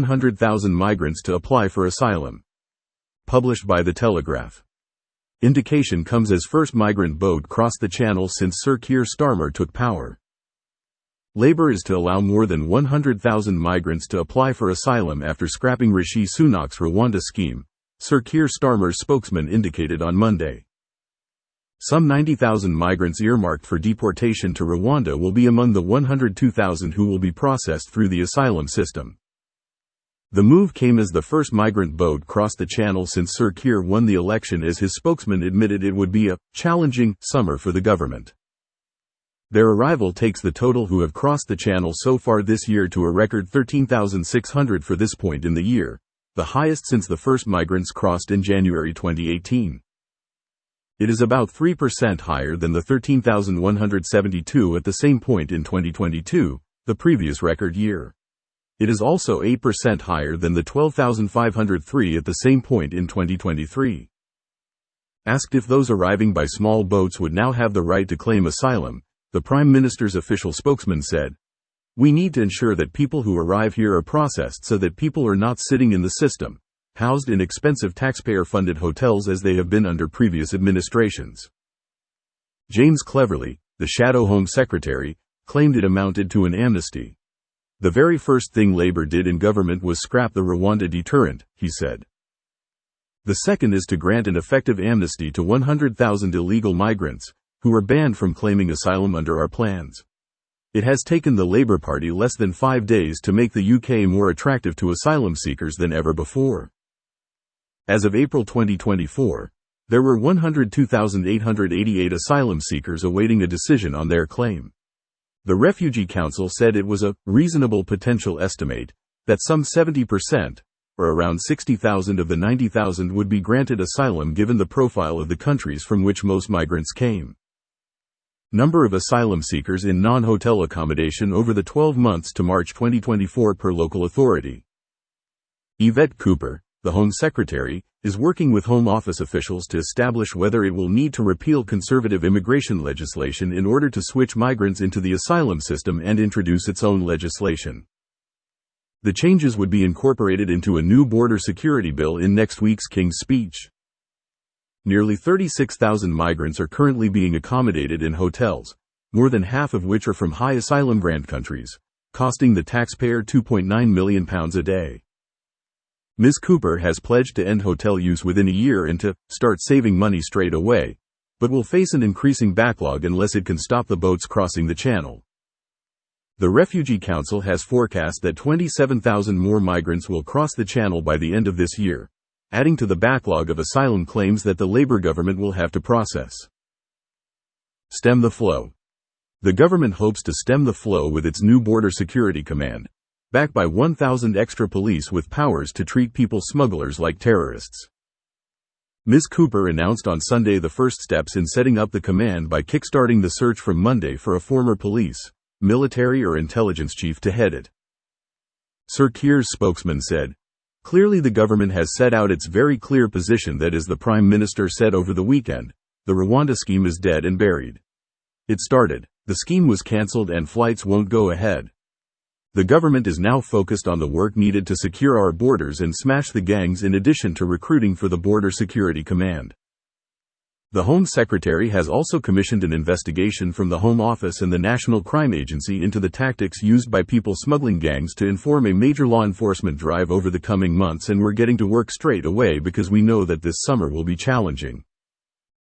100,000 migrants to apply for asylum. Published by The Telegraph. Indication comes as first migrant boat crossed the channel since Sir Keir Starmer took power. Labour is to allow more than 100,000 migrants to apply for asylum after scrapping Rishi Sunak's Rwanda scheme, Sir Keir Starmer's spokesman indicated on Monday. Some 90,000 migrants earmarked for deportation to Rwanda will be among the 102,000 who will be processed through the asylum system. The move came as the first migrant boat crossed the channel since Sir Keir won the election, as his spokesman admitted it would be a challenging summer for the government. Their arrival takes the total who have crossed the channel so far this year to a record 13,600 for this point in the year, the highest since the first migrants crossed in January 2018. It is about 3% higher than the 13,172 at the same point in 2022, the previous record year. It is also 8% higher than the 12,503 at the same point in 2023. Asked if those arriving by small boats would now have the right to claim asylum, the Prime Minister's official spokesman said, "We need to ensure that people who arrive here are processed so that people are not sitting in the system, housed in expensive taxpayer-funded hotels as they have been under previous administrations." James Cleverly, the Shadow Home Secretary, claimed it amounted to an amnesty. "The very first thing Labour did in government was scrap the Rwanda deterrent," he said. "The second is to grant an effective amnesty to 100,000 illegal migrants, who are banned from claiming asylum under our plans. It has taken the Labour Party less than 5 days to make the UK more attractive to asylum seekers than ever before." As of April 2024, there were 102,888 asylum seekers awaiting a decision on their claim. The Refugee Council said it was a reasonable potential estimate that some 70%, or around 60,000 of the 90,000, would be granted asylum given the profile of the countries from which most migrants came. Number of asylum seekers in non-hotel accommodation over the 12 months to March 2024 per local authority. Yvette Cooper, the Home Secretary, is working with Home Office officials to establish whether it will need to repeal conservative immigration legislation in order to switch migrants into the asylum system and introduce its own legislation. The changes would be incorporated into a new border security bill in next week's King's Speech. Nearly 36,000 migrants are currently being accommodated in hotels, more than half of which are from high asylum grant countries, costing the taxpayer £2.9 million a day. Ms. Cooper has pledged to end hotel use within a year and to start saving money straight away, but will face an increasing backlog unless it can stop the boats crossing the channel. The Refugee Council has forecast that 27,000 more migrants will cross the channel by the end of this year, adding to the backlog of asylum claims that the Labour government will have to process. Stem the flow. The government hopes to stem the flow with its new Border Security Command, backed by 1,000 extra police with powers to treat people smugglers like terrorists. Ms. Cooper announced on Sunday the first steps in setting up the command by kickstarting the search from Monday for a former police, military or intelligence chief to head it. Sir Keir's spokesman said, "Clearly the government has set out its very clear position that, as the Prime Minister said over the weekend, the Rwanda scheme is dead and buried. It started, the scheme was cancelled and flights won't go ahead. The government is now focused on the work needed to secure our borders and smash the gangs in addition to recruiting for the Border Security Command." The Home Secretary has also commissioned an investigation from the Home Office and the National Crime Agency into the tactics used by people smuggling gangs to inform a major law enforcement drive over the coming months, and we're getting to work straight away because we know that this summer will be challenging.